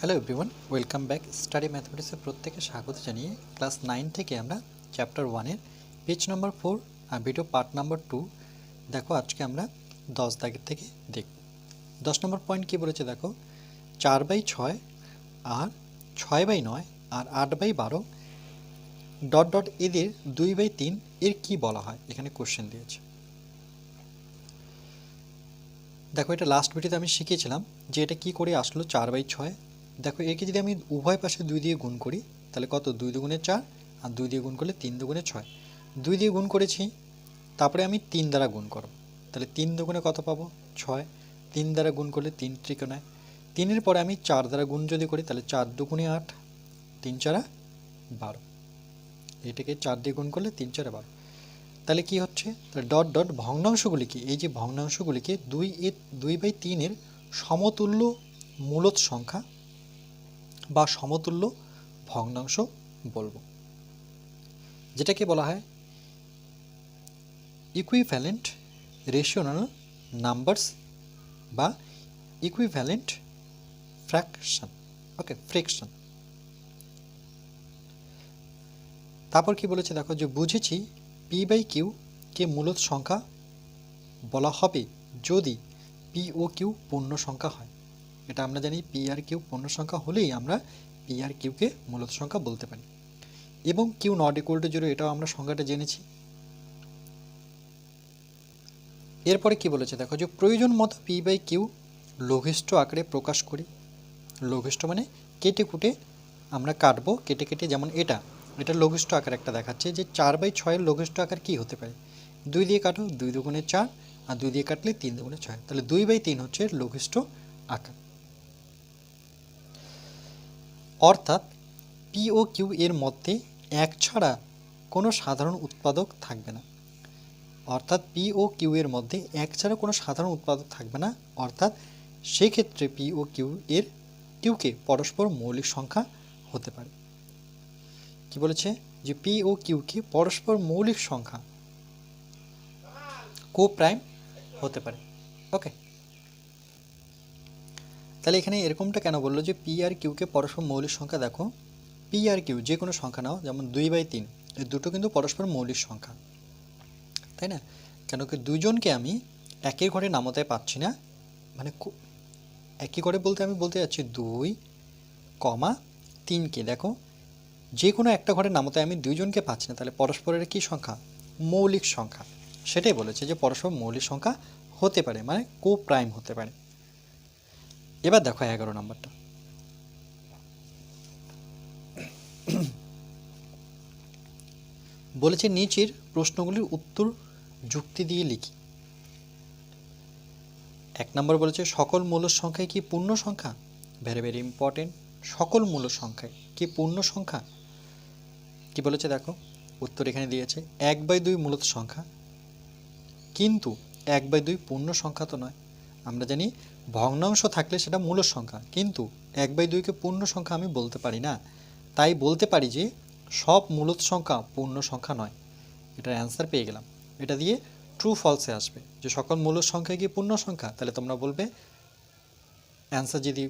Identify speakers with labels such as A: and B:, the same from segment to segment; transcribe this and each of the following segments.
A: Hello everyone, welcome back. Study ম্যাথমেটিক্সে প্রত্যেকে স্বাগত জানিয়ে ক্লাস 9 থেকে আমরা চ্যাপ্টার 1-এর পেজ নম্বর 4 আর ভিডিও পার্ট নাম্বার 2 দেখো। আজকে আমরা 10 দাগের থেকে দেখব। 10 নম্বর পয়েন্ট কী বলেছে দেখো, 4/6 আর 6/9 আর 8/12 ডট ডট এদের 2/3 এর কি বলা হয়, এখানে কোশ্চেন দিয়েছে। দেখো, এটা লাস্ট ভিডিওতে আমি শিখিয়েছিলাম যে এটা কি করে আসলো 4/6। দেখো, একে যদি আমি উভয় পাশে 2 দিয়ে গুণ করি তাহলে কত, 2 দুগুণে 4 আর 2 দিয়ে গুণ করলে 3 দুগুণে 6। 2 দিয়ে গুণ করেছি, তারপরে আমি 3 দ্বারা গুণ করব, তাহলে 3 দুগুণে কত পাবো, 6। 3 দ্বারা গুণ করলে 3 ত্রিকোণায়, 3-এর পরে আমি 4 দ্বারা গুণ যদি করি তাহলে 4 দুগুণে 8, 3 4 12। এটাকে 4 দিয়ে গুণ করলে 3 4 12। তাহলে কি হচ্ছে, তাহলে ডট ডট ভগ্নাংশগুলিকে, এই যে ভগ্নাংশগুলিকে 2/3 সমতুল্য মূলদ সংখ্যা বা সমতুল্য ভগ্নাংশ বলবো, যেটাকে বলা হয় ইকুইভ্যালেন্ট রেশনাল নাম্বারস বা ইকুইভ্যালেন্ট ফ্র্যাকশন। ওকে, ফ্র্যাকশন। তারপর কি বলেছে দেখো, যে বুঝেছি p/q কে মূলদ সংখ্যা বলা হবে যদি p ও q পূর্ণ সংখ্যা হয়। এটা আমরা জানি, p আর q পূর্ণ সংখ্যা হলেই আমরা p আর q কে মূলদ সংখ্যা বলতে পারি। এবং q নট ইকুয়াল টু 0, এটাও আমরা সংখ্যাটা জেনেছি। এরপরে কি বলেছে দেখো, যে প্রয়োজন মতো p/q লঘিষ্ঠ আকারে প্রকাশ করি। লঘিষ্ঠ মানে কেটে কুটে আমরা কাটবো, কেটে কেটে, যেমন এটা লঘিষ্ঠ আকার একটা দেখাচ্ছে যে 4/6 লঘিষ্ঠ আকার কি হতে পারে। 2 দিয়ে কাটো, 2 দুগুণে 4 আর 2 দিয়ে কাটলে 3 দুগুণে 6, তাহলে 2/3 হচ্ছে লঘিষ্ঠ আকার। অর্থাৎ পি ও কিউ এর মধ্যে এক ছাড়া কোনো সাধারণ উৎপাদক থাকবে না। অর্থাৎ পি ও কিউ এর মধ্যে এক ছাড়া কোনো সাধারণ উৎপাদক থাকবে না। অর্থাৎ সেক্ষেত্রে পি ও কিউ এর কিউকে পরস্পর মৌলিক সংখ্যা হতে পারে। কি বলেছে, যে পি ও কিউকে পরস্পর মৌলিক সংখ্যা, কো প্রাইম হতে পারে। ওকে, তাহলে এখানে এরকমটা কেন বললো যে পি আর কিউকে পরস্পর মৌলিক সংখ্যা? দেখো, পি আর কিউ যে কোনো সংখ্যা নাও, যেমন 2/3, এই দুটো কিন্তু পরস্পর মৌলিক সংখ্যা, তাই না? কেন কি দুজনকে আমি একই ঘরে নামতে পাচ্ছি না, মানে একই ঘরে বলতে আমি বলতে যাচ্ছি 2,3কে। দেখো, যে কোনো একটা ঘরে নামতে আমি দুইজনকে পাচ্ছি না, তাহলে পরস্পরের কি সংখ্যা, মৌলিক সংখ্যা। সেটাই বলেছে যে পরস্পর মৌলিক সংখ্যা হতে পারে, মানে কো প্রাইম হতে পারে। এবার দেখো 11 নম্বরটা, বলেছে নিচের প্রশ্নগুলির উত্তর যুক্তি দিয়ে লিখি। 1 নম্বর বলেছে সকল মূল সংখ্যায় কি পূর্ণ সংখ্যা। ভেরি ভেরি ইম্পর্টেন্ট, সকল মূল সংখ্যায় কি পূর্ণ সংখ্যা। কি বলেছে দেখো, উত্তর এখানে দিয়েছে 1/2 মূলত সংখ্যা, কিন্তু 1/2 পূর্ণ সংখ্যা তো নয়। আমরা জানি ভগ্নাংশ থাকলে সেটা মূল সংখ্যা, কিন্তু 1/2কে পূর্ণ সংখ্যা আমি বলতে পারি না। তাই বলতে পারি যে সব মূলত সংখ্যা পূর্ণ সংখ্যা নয়। এটার অ্যান্সার পেয়ে গেলাম। এটা দিয়ে ট্রু ফলসে আসবে যে সকল মূল সংখ্যা কি পূর্ণ সংখ্যা, তাহলে তোমরা বলবে অ্যান্সার যদি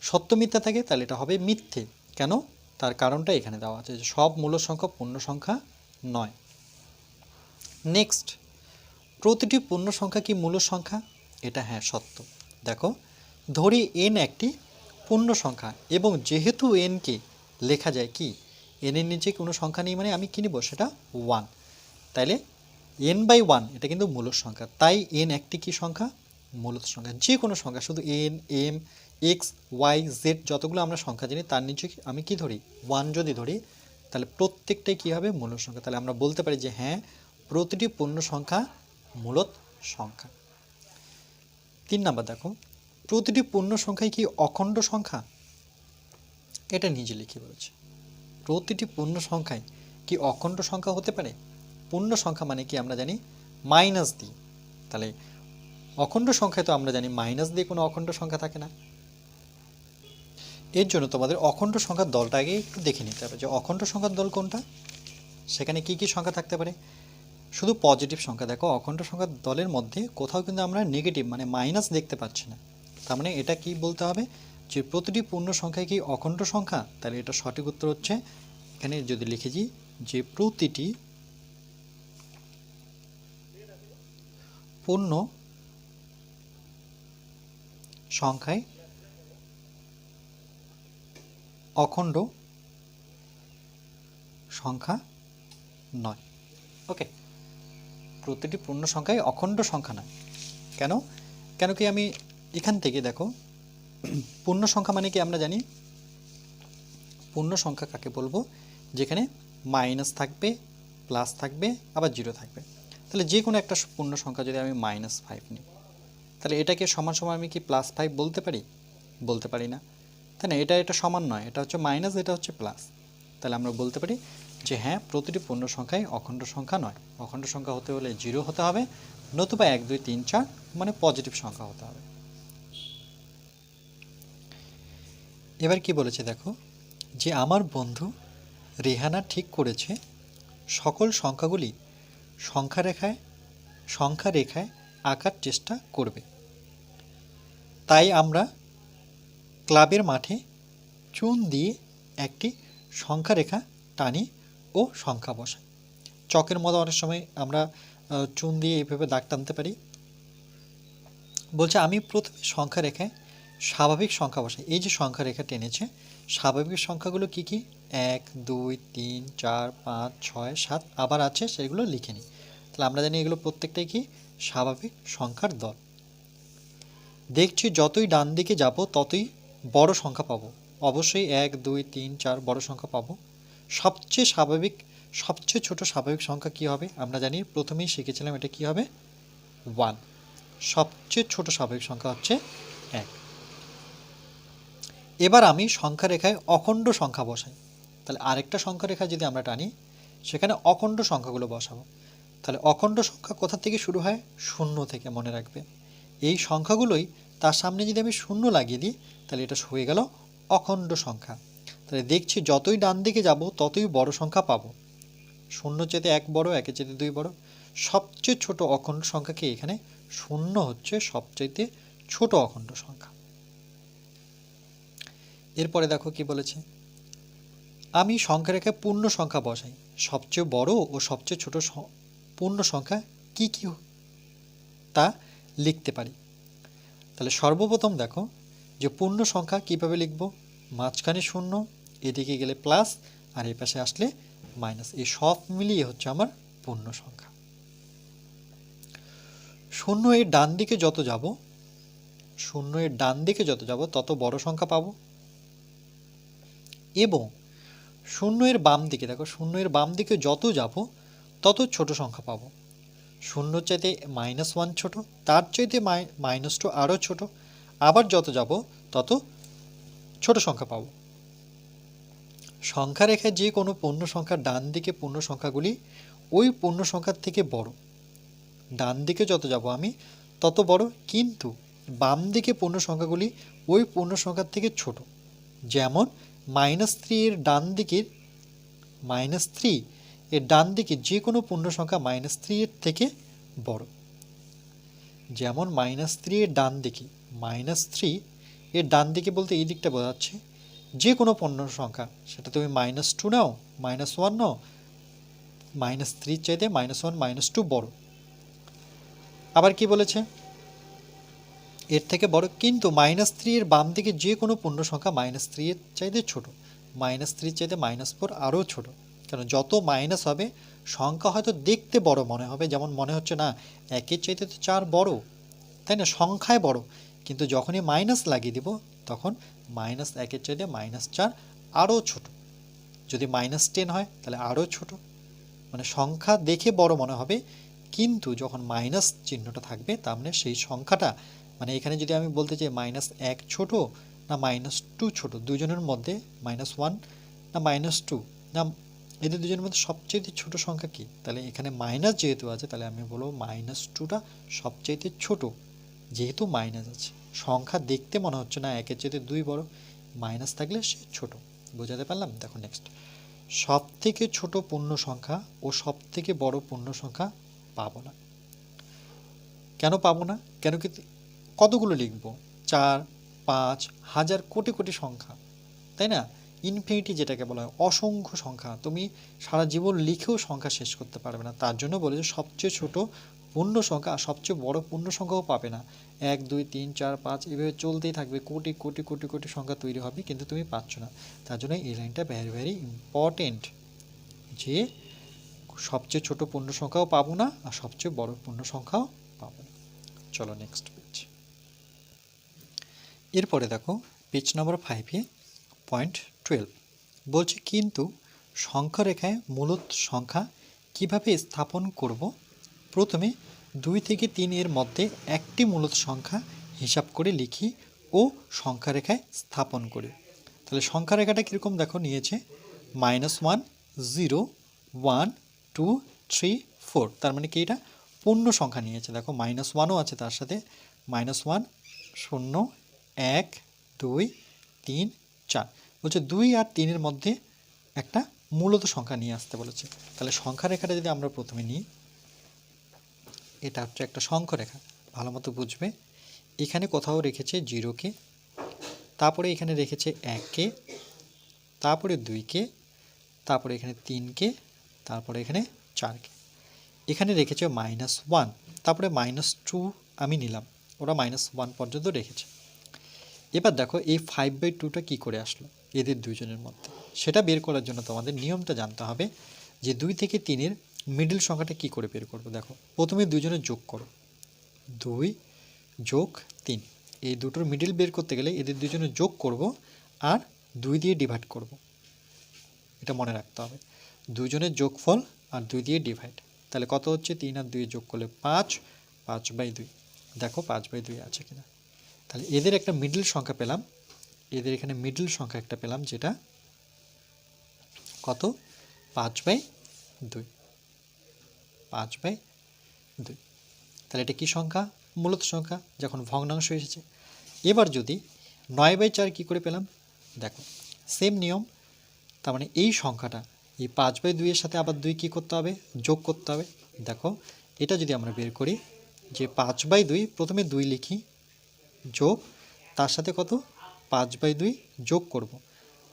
A: সত্য মিথ্যা থাকে তাহলে এটা হবে মিথ্যে। কেন, তার কারণটা এখানে দেওয়া আছে যে সব মূল সংখ্যা পূর্ণ সংখ্যা নয়। নেক্সট, প্রতিটি পূর্ণ সংখ্যা কি মূল সংখ্যা। এটা হ্যাঁ সত্য। দেখো, ধরি n একটি পূর্ণ সংখ্যা এবং যেহেতু nকে লেখা যায় কি, n এর নিচে কোনো সংখ্যা নেই, মানে আমি কি নিব, সেটা 1। তাইলে n/1 এটা কিন্তু মূল সংখ্যা, তাই n একটি কি সংখ্যা, মূলত সংখ্যা। যে কোনো সংখ্যা, শুধু n, m, x, y, z যতগুলো আমরা সংখ্যা জানি তার নিচে আমি কি ধরি, 1 যদি ধরি, তাহলে প্রত্যেকটাই কি হবে, মূল সংখ্যা। তাহলে আমরা বলতে পারি যে হ্যাঁ, প্রতিটি পূর্ণ সংখ্যা মূলত সংখ্যা। 3 নাম্বার দেখো, প্রতিটি পূর্ণ সংখ্যাই কি অখণ্ড সংখ্যা। এটা নিজে লিখে বলেছে, প্রতিটি পূর্ণ সংখ্যায় কি অখণ্ড সংখ্যা হতে পারে। পূর্ণ সংখ্যা মানে কি আমরা জানি মাইনাস দিই, তাহলে অখণ্ড সংখ্যায় তো আমরা জানি মাইনাস দিয়ে কোনো অখণ্ড সংখ্যা থাকে না। এর জন্য তোমাদের অখণ্ড সংখ্যার দলটা আগে একটু দেখে নিতে হবে যে অখণ্ড সংখ্যার দল কোনটা, সেখানে কি কি সংখ্যা থাকতে পারে। শুধু পজিটিভ সংখ্যা। দেখো, অখণ্ড সংখ্যার দলের মধ্যে কোথাও কিন্তু আমরা নেগেটিভ মানে মাইনাস দেখতে পাচ্ছি না, তার মানে এটা কি বলতে হবে যে প্রতিটি পূর্ণ সংখ্যায় কি অখণ্ড সংখ্যা, তাহলে এটা সঠিক উত্তর হচ্ছে এখানে যদি লিখেছি যে প্রতিটি পূর্ণ সংখ্যায় অখণ্ড সংখ্যা নয়। ওকে, প্রতিটি পূর্ণ সংখ্যায় অখণ্ড সংখ্যা নয়। কেন কেন কি আমি এখান থেকে দেখো পূর্ণ সংখ্যা মানে কি আমরা জানি পূর্ণ সংখ্যা কাকে বলবো, যেখানে মাইনাস থাকবে, প্লাস থাকবে, আবার জিরো থাকবে। তাহলে যে কোনো একটা পূর্ণ সংখ্যা যদি আমি -5 নিই, তাহলে এটাকে সমান সমান আমি কি +5 বলতে পারি? বলতে পারি না, তাই না? এটা সমান নয়, এটা হচ্ছে মাইনাস, এটা হচ্ছে প্লাস। তাহলে আমরা বলতে পারি যে হ্যাঁ, প্রতিটি পূর্ণ সংখ্যায় অখণ্ড সংখ্যা নয়। অখণ্ড সংখ্যা হতে হলে 0 হতে হবে, নতুবা 1 2 3 4 মানে পজিটিভ সংখ্যা হতে হবে। এবার কি বলেছে দেখো, যে আমার বন্ধু রেহানা ঠিক করেছে সকল সংখ্যাগুলি সংখ্যা রেখায় আঁকার চেষ্টা করবে। তাই আমরা ক্লাবের মাঠে চুন দিয়ে একটি সংখ্যা রেখা টানি ও সংখ্যা বসাই। চকের মতো অনেক সময় আমরা চুন দিয়ে এইভাবে দাগ টানতে পারি। বলছে আমি প্রথমে সংখ্যা রেখায় স্বাভাবিক সংখ্যা বসাই। এই যে সংখ্যা রেখা টেনেছে, স্বাভাবিক সংখ্যাগুলো কি কি? 1 2 3 4 5 6 7 আবার আছে, সেগুলো লিখে নিই। তাহলে আমরা জানি এগুলো প্রত্যেকটাই কি স্বাভাবিক সংখ্যার দল। দেখছি যতই ডান দিকে যাব ততই বড় সংখ্যা পাবো। অবশ্যই 1 2 3 4 বড় সংখ্যা পাবো। সবচেয়ে ছোট স্বাভাবিক সংখ্যা কি হবে? আমরা জানি, প্রথমেই শিখেছিলাম, এটা কি হবে? 1। সবচেয়ে ছোট স্বাভাবিক সংখ্যা হচ্ছে 1। এবার আমি সংখ্যা রেখায় অখণ্ড সংখ্যা বসাই। তাহলে আরেকটা সংখ্যা রেখা যদি আমরা টানি, সেখানে অখণ্ড সংখ্যাগুলো বসাবো। তাহলে অখণ্ড সংখ্যা কোথা থেকে শুরু হয়? 0 থেকে, মনে রাখবে। এই সংখ্যাগুলোই তার সামনে যদি আমি 0 লাগিয়ে দিই, তাহলে এটা হয়ে গেল অখণ্ড সংখ্যা। তাহলে দেখছি যতই ডান দিকে যাব ততই বড় সংখ্যা পাবো। 0 চেয়ে 1 বড়, 1 চেয়ে 2 বড়। সবচেয়ে ছোট অখণ্ড সংখ্যা কি? এখানে 0 হচ্ছে সবচাইতে ছোট অখণ্ড সংখ্যা। এরপরে দেখো কি বলেছে, আমি সংখ্যা রেখায় পূর্ণ সংখ্যা বসাই। সবচেয়ে বড় ও সবচেয়ে ছোট পূর্ণ সংখ্যা কি কি তা লিখতে পারি। তাহলে সর্বপ্রথম দেখো যে পূর্ণ সংখ্যা কিভাবে লিখব, মাঝখানে 0, এদিকে গেলে প্লাস, আর এই পাশে আসলে মাইনাস। এই সব মিলিয়ে হচ্ছে আমার পূর্ণ সংখ্যা। 0 এর ডান দিকে যত যাব তত বড় সংখ্যা পাবো, এবং 0 এর বাম দিকে দেখো, 0 এর বাম দিকে যত যাব তত ছোট সংখ্যা পাবো। 0 চাইতে -1 ছোট, তার চাইতে -2 আরও ছোট, আবার যত যাব তত ছোট সংখ্যা পাবো। সংখ্যা রেখায় যে কোনো পূর্ণ সংখ্যার ডান দিকে পূর্ণ সংখ্যাগুলি ওই পূর্ণ সংখ্যার থেকে বড়। ডান দিকে যত যাব আমি তত বড়, কিন্তু বাম দিকে পূর্ণ সংখ্যাগুলি ওই পূর্ণ সংখ্যার থেকে ছোট। যেমন -3 এর ডান দিকে যে কোনো পূর্ণ সংখ্যা -3 এর থেকে বড়। যেমন -3 এর ডান দিকে, -3 এর ডান দিকে বলতে এই দিকটা বোঝাচ্ছে যে কোনো পূর্ণ সংখ্যা, সেটা তুমি -2 নাও, -1 নাও, -3 চাইতে -1 -2 বড়। আবার কি বলেছে, এর থেকে বড়, কিন্তু -3 এর বাম দিকে যে কোনো পূর্ণ সংখ্যা -3 এর চাইতে ছোট। -3 চাইতে -4 আরও ছোট। কারণ যত মাইনাস হবে সংখ্যা হয়তো দেখতে বড় মনে হবে, যেমন মনে হচ্ছে না 1 চাইতে তো 4 বড়, তাই না, সংখ্যায় বড়, কিন্তু যখনই মাইনাস লাগিয়ে দিব তখন -1 চাইতে -4 আরও ছোট। যদি -10 হয় তাহলে আরও ছোট। মানে সংখ্যা দেখে বড় মনে হবে, কিন্তু যখন মাইনাস চিহ্নটা থাকবে তার মানে সেই সংখ্যাটা, মানে এখানে যদি আমি বলতে চাই -1 ছোট না -2 ছোট, দুজনের মধ্যে -1 না -2 না এদের দুজনের মধ্যে সবচেয়ে ছোট সংখ্যা কি, তাহলে এখানে মাইনাস যেহেতু আছে তাহলে আমি বলবো -2টা সবচেয়ে ছোট, যেহেতু মাইনাস আছে। সংখ্যা দেখতে মনে হচ্ছে না 1 চেয়ে 2 বড়, মাইনাস থাকলে সে ছোট। বোঝাতে পারলাম? দেখো নেক্সট, সব থেকে ছোট পূর্ণ সংখ্যা ও সব থেকে বড় পূর্ণ সংখ্যা পাবো না। কেন পাবো না? কেন কি, কতগুলো লিখবো? 4 5, হাজার, কোটি কোটি সংখ্যা, তাই না? ইনফিনিটি যেটাকে বলা হয়, অসংখ্য সংখ্যা, তুমি সারা জীবন লিখেও সংখ্যা শেষ করতে পারবে না। তার জন্য বলে যে সবচেয়ে ছোট পূর্ণ সংখ্যা আর সবচেয়ে বড় পূর্ণ সংখ্যাও পাবে না। 1, 2, 3, 4, 5 এভাবে চলতেই থাকবে, কোটি কোটি কোটি কোটি সংখ্যা তৈরি হবে, কিন্তু তুমি পাচ্ছ না। তার জন্য এই লাইনটা ভেরি ভেরি ইম্পর্টেন্ট, যে সবচেয়ে ছোট পূর্ণ সংখ্যাও পাবো না আর সবচেয়ে বড় পূর্ণ সংখ্যাও পাবো না। চলো নেক্সট পেজ। এরপরে দেখো পেজ নাম্বার 5-এ পয়েন্ট 12 বলছে, কিন্তু সংখ্যা রেখায় মূলত সংখ্যা কিভাবে স্থাপন করব? প্রথমে 2 থেকে 3 এর মধ্যে একটি মূলত সংখ্যা হিসাব করে লিখি ও সংখ্যা রেখায় স্থাপন করি। তাহলে সংখ্যা রেখাটা কীরকম দেখো নিয়েছে, -1, 0, 1, 2, 3, 4, তার মানে কি এটা পূর্ণ সংখ্যা নিয়েছে। দেখো -1ও আছে তার সাথে, -1, 0, 1, 2, 3, 4, বলছে 2 আর 3 এর মধ্যে একটা মূলত সংখ্যা নিয়ে আসতে বলেছে। তাহলে সংখ্যা রেখাটা যদি আমরা প্রথমে নিই, এটা হচ্ছে একটা সংখ্যা রেখা, ভালো মতো বুঝবে। এখানে কোথাও রেখেছে 0কে, তারপরে এখানে রেখেছে 1কে, তারপরে 2কে, তারপরে এখানে 3কে, তারপরে এখানে 4কে, এখানে রেখেছে -1, তারপরে -2 আমি নিলাম, ওরা -1 পর্যন্ত রেখেছে। এবার দেখো এই 5/2টা কী করে আসলো এদের দুইজনের মধ্যে, সেটা বের করার জন্য তোমাদের নিয়মটা জানতে হবে যে 2 থেকে 3-এর মিডল সংখ্যাটা কি করে বের করব। দেখো প্রথমে দুইজনের যোগ করো, 2 যোগ 3, এই দুটোর মিডল বের করতে গেলে এদের দুজনের যোগ করব আর 2 দিয়ে ডিভাইড করব, এটা মনে রাখতে হবে। দুজনের যোগফল আর 2 দিয়ে ডিভাইড, তাহলে কত হচ্ছে, 3 আর 2 যোগ করলে 5, 5/2। দেখো 5/2 আছে কিনা। তাহলে এদের একটা মিডল সংখ্যা পেলাম, এদের এখানে মিডল সংখ্যা একটা পেলাম, যেটা কত, 5/2, 5/2। তাহলে এটা কি সংখ্যা, মূলত সংখ্যা, যখন ভগ্নাংশ এসেছে। এবার যদি 9/4 কী করে পেলাম, দেখো সেম নিয়ম, তার মানে এই সংখ্যাটা এই 5/2 এর সাথে আবার 2 কী করতে হবে, যোগ করতে হবে। দেখো এটা যদি আমরা বের করি, যে 5/2 প্রথমে 2 লিখি, যোগ তার সাথে কত, 5/2 যোগ করব,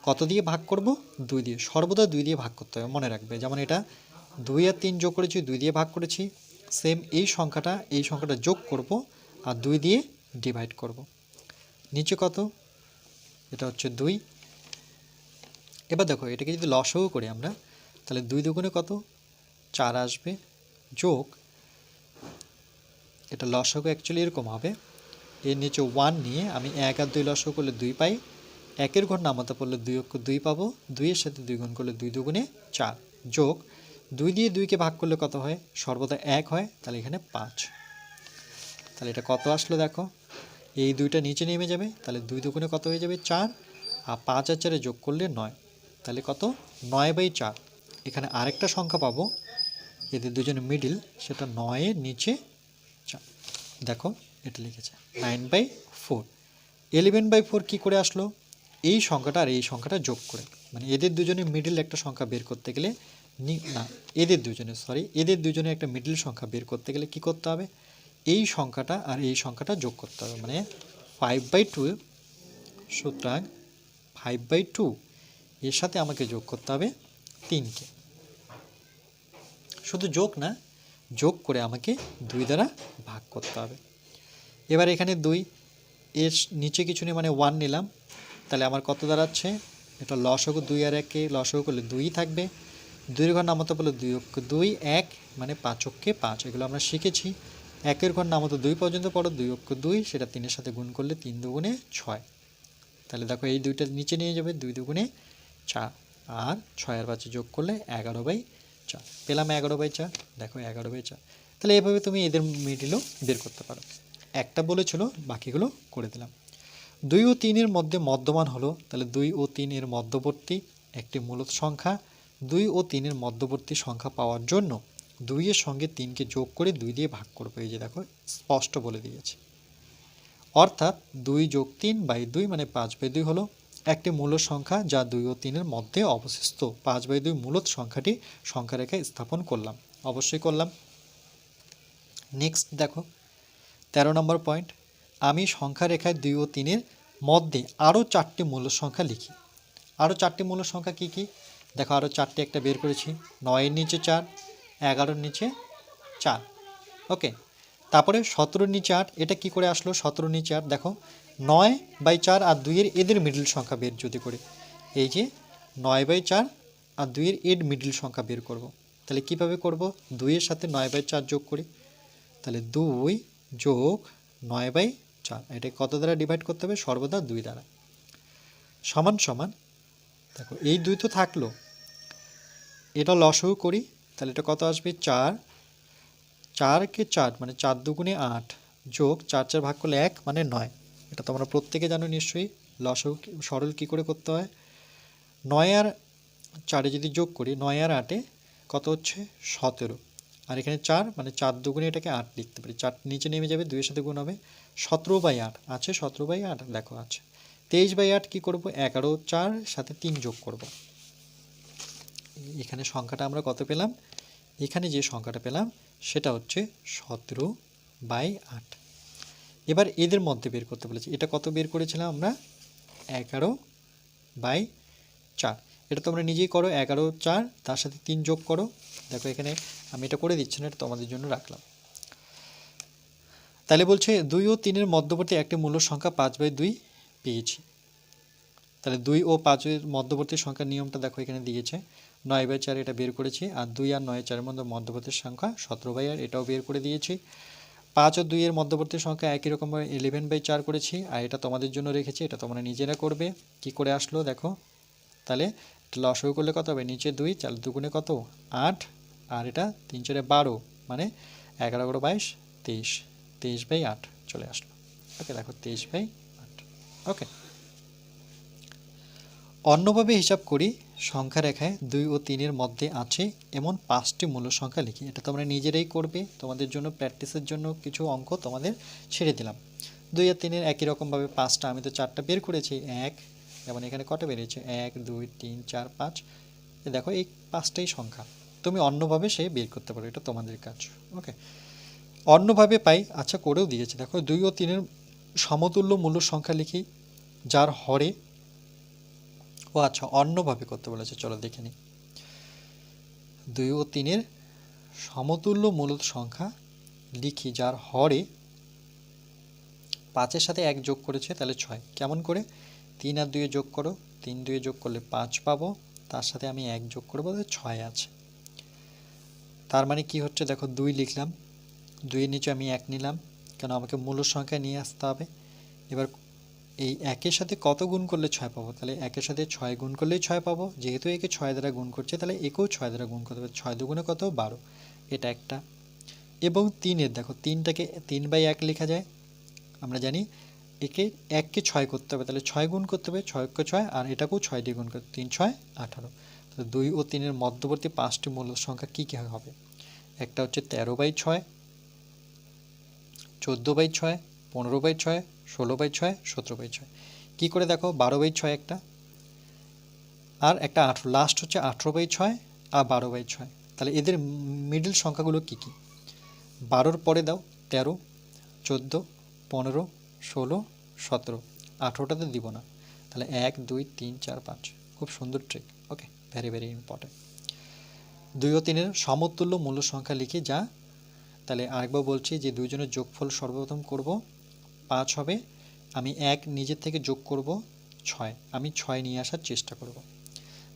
A: কত দিয়ে ভাগ করব, 2 দিয়ে, সর্বদা 2 দিয়ে ভাগ করতে হবে, মনে রাখবে। যেমন এটা 2 আর 3 যোগ করেছি, 2 দিয়ে ভাগ করেছি, সেম এই সংখ্যাটা যোগ করব আর 2 দিয়ে ডিভাইড করব। নিচে কত, এটা হচ্ছে 2। এবার দেখো এটাকে যদি লসাগু করি আমরা, তাহলে 2 দুগুণে কত, 4 আসবে, যোগ, এটা লসাগু অ্যাকচুয়ালি এরকম হবে, এর নিচে 1 নিয়ে আমি 1 আর 2 লসাগু করলে 2 পাই, 1-এর ঘর নামাতে পড়লে 2 অক্ষ 2 পাবো, 2-এর সাথে 2 গুণ করলে 2 দুগুণে 4, যোগ 2 দিয়ে 2কে ভাগ করলে কত হয়, সর্বদা 1 হয়, তাহলে এখানে 5। তাহলে এটা কত আসলো দেখো, এই 2টা নিচে নেমে যাবে, তাহলে 2 দুগুণে কত হয়ে যাবে, 4, আর 5 আর 4 যোগ করলে 9, তাহলে কত, 9/4। এখানে আরেকটা সংখ্যা পাবো এদের দুজনের মিডিল, সেটা 9-এর নিচে 4, দেখো এটা লিখেছে 9/4। 11/4 কী করে আসলো, এই সংখ্যাটা আর এই সংখ্যাটা যোগ করে, মানে এদের দুজনের মিডিল একটা সংখ্যা বের করতে গেলে এদের দুজনের একটা মিডিল সংখ্যা বের করতে গেলে কি করতে হবে, এই সংখ্যাটা আর এই সংখ্যাটা যোগ করতে হবে, মানে 5/2, সুতরাং 5/2 এর সাথে আমাকে যোগ করতে হবে 3কে, শুধু যোগ না, যোগ করে আমাকে 2 দ্বারা ভাগ করতে হবে। এবার এখানে 2, এর নিচে কিছু নেই, মানে 1 নিলাম, তাহলে আমার কত দাঁড়াচ্ছে, এটা লসাগু 2 আর 1-কে লসাগু করলে 2ই থাকবে, 2-এর ঘর নামাতে বললে 2 অক্ষ 2, 1 মানে 5 অক্ষে 5, এগুলো আমরা শিখেছি। 1-এর ঘর নামাতে 2 পর্যন্ত পড়ো, 2 অক্ষ 2, সেটা 3-এর সাথে গুণ করলে 3 দুগুণে 6, তাহলে দেখো এই 2টা নিচে নিয়ে যাবে, 2 দুগুণে 4, আর 6 আর 5 যোগ করলে 11/4, পেলাম 11/4, দেখো 11/4। তাহলে এভাবে তুমি এদের মিডিলও বের করতে পারো। একটা বলেছিল, বাকিগুলো করে দিলাম। 2 ও 3-এর মধ্যে মধ্যমান হলো, তাহলে 2 ও 3-এর মধ্যবর্তী একটি মূলত সংখ্যা। 2 ও 3-এর মধ্যবর্তী সংখ্যা পাওয়ার জন্য 2-এর সঙ্গে 3কে যোগ করে 2 দিয়ে ভাগ করবো, এই যে দেখো স্পষ্ট বলে দিয়েছে। অর্থাৎ 2 যোগ 3/2 মানে 5/2 হলো একটি মূল সংখ্যা, যা 2 ও 3-এর মধ্যে অবশিষ্ট। 5/2 মূলত সংখ্যাটি সংখ্যা রেখায় স্থাপন করলাম, অবশ্যই করলাম। নেক্সট দেখো 13 নম্বর পয়েন্ট, আমি সংখ্যা রেখায় 2 ও 3-এর মধ্যে আরও 4টি মূল সংখ্যা লিখি। আরও 4টি মূল সংখ্যা কি কি দেখো, আরও 4টি একটা বের করেছি। 9-এর নিচে 4, 11-র নিচে 4, ওকে। তারপরে 17-র নিচে 8, এটা কি করে আসলো? 17-র নিচে 8 দেখো 9/4 আর 2-এর এদের মিডল সংখ্যা বের যদি করি, এই যে 9/4 আর 2-এর এর মিডল সংখ্যা বের করব। তাহলে কিভাবে করব? 2-এর সাথে 9/4 যোগ করি, তাহলে 2 যোগ 9/4, এটা কত দ্বারা ডিভাইড করতে হবে? সর্বদা 2 দ্বারা। সমান সমান দেখো এই 2 তো থাকলো, এটা লসাগু করি, তাহলে এটা কত আসবে? 4, 4কে 4 মানে 4 দুগুণে 8 যোগ 4 ভাগ করলে 1 মানে 9। এটা তোমরা প্রত্যেকে জানো নিশ্চয়ই। লসাগু সরল কী করে করতে হয়? 9 আর 4-এ যদি যোগ করি, 9 আর 8-এ কত হচ্ছে? 17। আর এখানে 4 মানে 4 দুগুণে এটাকে 8 লিখতে পারি, 4 নিচে নেমে যাবে, 2-এর সাথে গুণ হবে, 17/8 আছে, 17/8 দেখো আছে। 23/8 কী করবো? 11, 4 সাথে 3 যোগ করব। এখানে সংখ্যাটা আমরা কত পেলাম? এখানে যে সংখ্যাটা পেলাম সেটা হচ্ছে 17/8। এবার এদের মধ্যে বের করতে বলেছি, এটা কত বের করেছিলাম আমরা? 11/4। এটা তোমরা নিজেই করো, 11, 4 তার সাথে 3 যোগ করো। দেখো এখানে আমি এটা করে দিচ্ছি না, এটা তোমাদের জন্য রাখলাম। তাহলে বলছে 2 ও 3-এর মধ্যবর্তী একটি মূল সংখ্যা 5/2 পেয়েছি। তাহলে 2 ও 5-এর মধ্যবর্তী সংখ্যার নিয়মটা দেখো এখানে দিয়েছে। 9/4 এটা বের করেছি, আর 2 আর 9/4-এর মধ্যে মধ্যবর্তী সংখ্যা 17/8 এটাও বের করে দিয়েছি। 5 ও 2-এর মধ্যবর্তী সংখ্যা একই রকমভাবে 11/4 করেছি, আর এটা তোমাদের জন্য রেখেছি, এটা তোমরা নিজেরা করবে। কি করে আসলো দেখো, তাহলে লসাগু করলে কত হবে? নিচে 2, 4 দুগুণে কত? 8, আর এটা 3 4 12 মানে 11 11 22 23, 23/8 চলে আসলো। ওকে দেখো 23/8। ওকে, অন্যভাবে হিসাব করি, সংখ্যা রেখায় 2 ও 3-এর মধ্যে আছে এমন 5টি মূল সংখ্যা লিখি। এটা তোমরা নিজেরাই করবে, তোমাদের জন্য প্র্যাকটিসের জন্য কিছু অঙ্ক তোমাদের ছেড়ে দিলাম। 2 আর 3-এর একই রকমভাবে 5টা, আমি তো 4টা বের করেছি, 1 যেমন এখানে কত বেরিয়েছে? 1 2 3 4 5, দেখো এই 5টাই সংখ্যা। তুমি অন্যভাবে সে বের করতে পারো, এটা তোমাদের কাজ। ওকে, অন্যভাবে পাই, আচ্ছা করেও দিয়েছে দেখো। 2 ও 3-এর সমতুল্য মূল সংখ্যা লিখি যার হরে, ও আচ্ছা অন্যভাবে করতে বলেছে, চলো দেখে নিই। 2 ও 3-এর সমতুল্য মূল সংখ্যা লিখি যার হরে 5-এর সাথে 1 যোগ করেছে, তাহলে 6। কেমন করে? 3 আর 2 যোগ করো, 3 2 যোগ করলে 5 পাবো, তার সাথে আমি 1 যোগ করবো, 6 আছে। তার মানে কি হচ্ছে দেখো, 2 লিখলাম, 2-এর নিচে আমি 1 নিলাম, কেন আমাকে মূল সংখ্যা নিয়ে আসতে হবে। এবার এই 1-এর সাথে কত গুণ করলে 6 পাবো? তাহলে 1-এর সাথে 6 গুণ করলেই 6 পাবো, যেহেতু একে 6 দ্বারা গুণ করছে তাহলে একেও 6 দ্বারা গুণ করতে হবে। 6 দুগুণে কত? 12, এটা একটা। এবং 3-এর দেখো, 3টাকে 3/1 লেখা যায়, আমরা জানি একে 1কে 6 করতে হবে, তাহলে 6 গুণ করতে হবে, 6কে 6 আর এটাকেও 6 দিয়ে গুণ করতে, 3 6 18। তাহলে 2 ও 3-এর মধ্যবর্তী 5টি মূল সংখ্যা কী কী হবে? একটা হচ্ছে 13/6, 14/6, 15/6, 16/6, 17/6। কী করে দেখো? 12/6 একটা, আর একটা 18, লাস্ট হচ্ছে 18/6 আর 12/6। তাহলে এদের মিডল সংখ্যাগুলো কী কী? 12-র পরে দাও 13, 14, 15, 16, 17, 18টাতে দিব না, তাহলে 1 2 3 4 5। খুব সুন্দর ট্রিক। ওকে, ভেরি ভেরি ইম্পর্টেন্ট। 2 ও 3-এর সমতুল্য মূল সংখ্যা লিখি যা, তাহলে আরেকবার বলছি যে দুইজনের যোগফল সর্বপ্রথম করব, 5 হবে, আমি 1 নিজের থেকে যোগ করব 6, আমি 6 নিয়ে আসার চেষ্টা করব।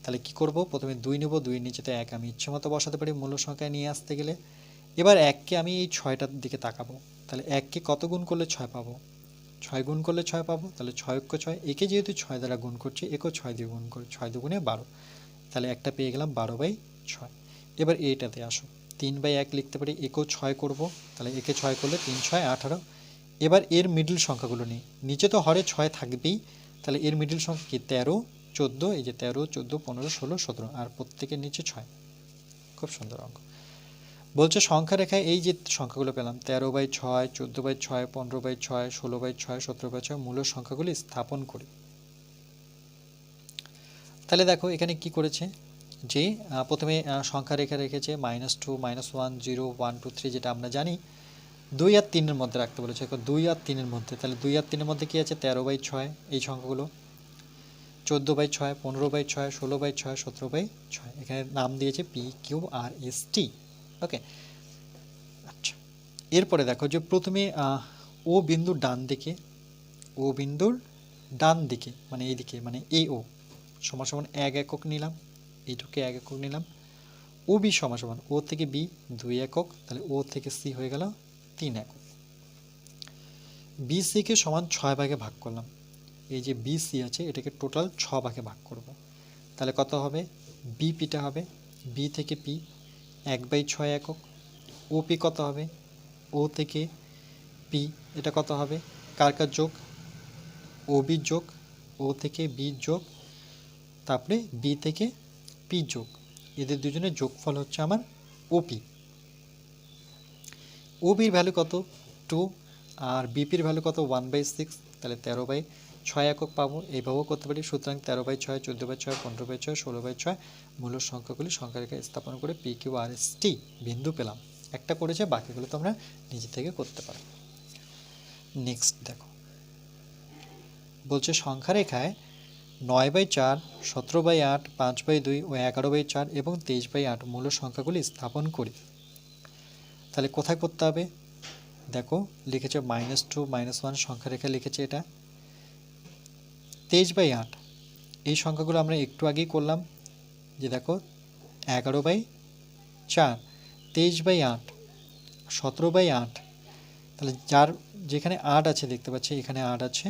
A: তাহলে কি করব? প্রথমে 2 নেব, 2-এর নিচেতে 1 আমি ইচ্ছে মতো বসাতে পারি মূল সংখ্যায় নিয়ে আসতে গেলে। এবার 1কে আমি এই 6টার দিকে তাকাবো, তাহলে 1কে কত গুণ করলে 6 পাবো? 6 গুণ করলে 6 পাবো, তাহলে 6 × 6, একে যেহেতু 6 দ্বারা গুণ করছি একেও 6 দিয়ে গুণ করি, 6 দুগুণে 12, তাহলে একটা পেয়ে গেলাম 12/6। এবার এইটাতে আসো, 3/1 লিখতে পারি, একেও 6 করব, তাহলে একে 6 করলে 3 6 18। এবার এর মিডল সংখ্যাগুলো নিই, নিচে তো হরে 6 থাকবেই, তাহলে এর মিডল সংখ্যা কি? 13 14, এই যে 13 14 15 16 17, আর প্রত্যেকের নিচে 6। খুব সুন্দর অঙ্ক। বলছে সংখ্যা রেখায় এই যে সংখ্যাগুলো পেলাম 13/6, 14/6, 15/6, 16/6, 17/6, মূলের সংখ্যাগুলি স্থাপন করি। তাহলে দেখো এখানে কি করেছে, যে প্রথমে সংখ্যা রেখা রেখেছে -2 -1 0 1 2 3, যেটা আমরা জানি। 2 আর 3-এর মধ্যে রাখতে বলেছে। 2 আর 3-এর মধ্যে, তাহলে 2 আর 3-এর মধ্যে কী আছে? 13/6 এই সংখ্যাগুলো, 14/6, 15/6, 16/6, 17/6। এখানে নাম দিয়েছে PQRST। ওকে, আচ্ছা। এরপরে দেখো যে প্রথমে ও বিন্দুর ডান দিকে, ও বিন্দুর ডান দিকে মানে এইদিকে, মানে AO সমান সমান 1 একক নিলাম, এইটুকে 1 একক নিলাম। OB সমান সমান ও থেকে B 2 একক, তাহলে ও থেকে C হয়ে গেল 3 একক। BC কে সমান 6 ভাগে ভাগ করলাম, এই যে BC আছে এটাকে টোটাল 6 ভাগে ভাগ করব, তাহলে কত হবে? BPটা হবে B থেকে P 1/6 একক। OP কত হবে? O থেকে P এটা কত হবে? কার কার যোগ? OB যোগ O থেকে B যোগ, তারপরে B থেকে P যোগ, এদের দুজনের যোগফল হচ্ছে আমার OP। OBর ভ্যালু কত? 2, আর BPর ভ্যালু কত? 1/6, তাহলে 13/6 একক পাবো। এইভাবেও করতে পারি। সুতরাং 13/6, 14/6, 15/6, 16/6 মূলদ সংখ্যাগুলি সংখ্যারেখা স্থাপন করে PQRST বিন্দু পেলাম। একটা করেছে, বাকিগুলো তোমরা নিজে থেকে করতে পারো। নেক্সট দেখো, বলছে সংখ্যারেখায় 9/4, 17/8, 5/2 ও 11/4 এবং 23/8 মূলদ সংখ্যাগুলি স্থাপন করি। তাহলে কোথায় করতে হবে? দেখো লিখেছে -2, -1 সংখ্যারেখা লিখেছে এটা। 23/8 এই সংখ্যাগুলো আমরা একটু আগেই করলাম, যে দেখো 11/4, 23/8, 17/8, তাহলে যার যেখানে 8 আছে দেখতে পাচ্ছি, এখানে 8 আছে,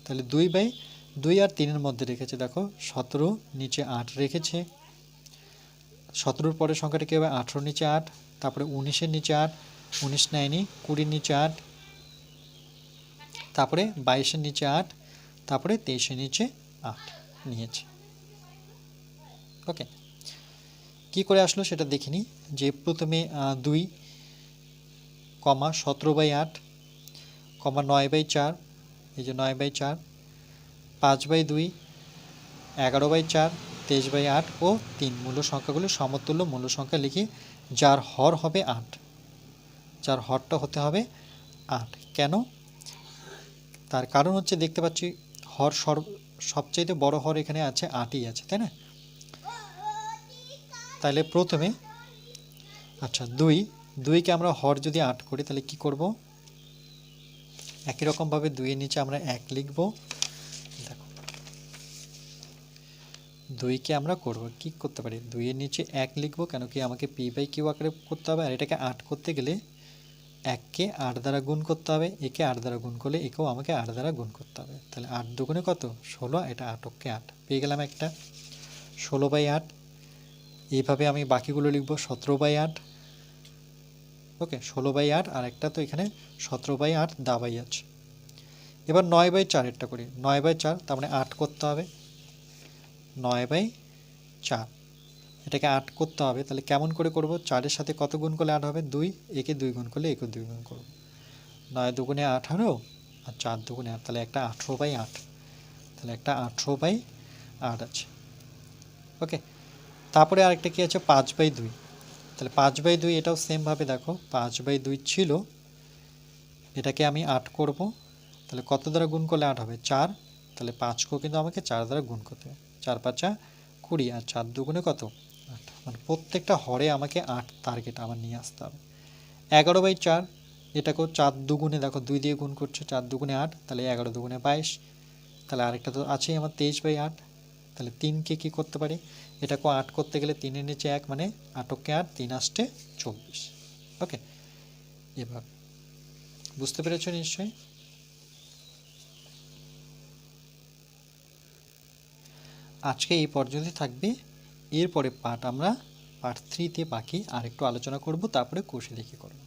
A: তাহলে 2/2 আর 3-এর মধ্যে রেখেছে। দেখো 17 নিচে 8 রেখেছে, 17-র পরের সংখ্যাটা কী হবে? 18 নিচে 8, তারপরে 19-এর নিচে 8, 19 নেয়নি, 20-র নিচে 8, তারপরে 22-এর নিচে 8, তারপরে 23-এর নিচে 8 নিয়েছে। ওকে, কি করে আসলো সেটা দেখিনি। যে প্রথমে 2, 17/8, 9/4, এই যে 9/4, 5/2, 11/4, 23/8 ও 3 মূল সংখ্যাগুলো সমতুল্য মূল সংখ্যা লিখি, যার হর হবে 8, যার হরটা হতে হবে 8। কেন? তার কারণ হচ্ছে দেখতে পাচ্ছি হর সবচাইতে বড় হর এখানে আছে 8ই আছে, তাই না? তাহলে প্রথমে আচ্ছা 2কে আমরা হর যদি 8 করি তাহলে কি করব? একই রকমভাবে 2-এর নিচে আমরা 1 লিখব। দেখো 2কে আমরা করব কি করতে পারি? 2-এর নিচে 1 লিখব, কেন কি আমাকে P/Q আকারে করতে হবে, আর এটাকে 8 করতে গেলে 1কে 8 দ্বারা গুণ করতে হবে, একে 8 দ্বারা গুণ করলে একেও আমাকে 8 দ্বারা গুণ করতে হবে। তাহলে 8 দুগুণে কত? 16, এটা 8কে 8 পেয়ে গেলাম একটা, 16/8। এইভাবে আমি বাকিগুলো লিখব 17/8। ওকে, 16/8, আর একটা তো এখানে 17/8 দাবাই আছে। এবার 9/4-এরটা করি। 9/4 তার মানে 8 করতে হবে, 9/4 এটাকে 8 করতে হবে। তাহলে কেমন করে করব? 4-এর সাথে কত গুণ করলে 8 হবে? 2, একে 2 গুণ করলে একে 2 গুণ করব। 9 দুগুণে 18 আর 4 দুগুণে 8, তাহলে একটা 18/8, তাহলে একটা 18/8 আছে। ওকে, তারপরে আরেকটা কি আছে? 5/2, তাহলে 5/2 এটাও সেমভাবে দেখো 5/2 ছিল, এটাকে আমি 8 করব। তাহলে কত দ্বারা গুণ করলে 8 হবে? 4, তাহলে 5কেও কিন্তু আমাকে 4 দ্বারা গুণ করতে হবে। 4×5 = 20, আর 4 দুগুণে কত? 8, মানে প্রত্যেকটা হরে আমাকে 8 টার্গেট আমার নিয়ে আসতে হবে। 11/4 এটাকেও 4 দুগুণে দেখো 2 দিয়ে গুণ করছে, 4 দুগুণে 8, তাহলে 11 দুগুণে 22, তাহলে আরেকটা তো আছেই আমার 23/8। তাহলে 3কে কী করতে পারি? এটাকেও 8 করতে গেলে 3-এর নিচে 1 মানে 8কে 8, 3 আসতে 24। ওকে, এভাবে বুঝতে পেরেছ নিশ্চয়ই? আজকে এই পর্যন্তই থাকবে। এরপরে আমরা পার্ট 3-তে বাকি আরেকটু আলোচনা করব, তারপরে কোষে দেখে করব।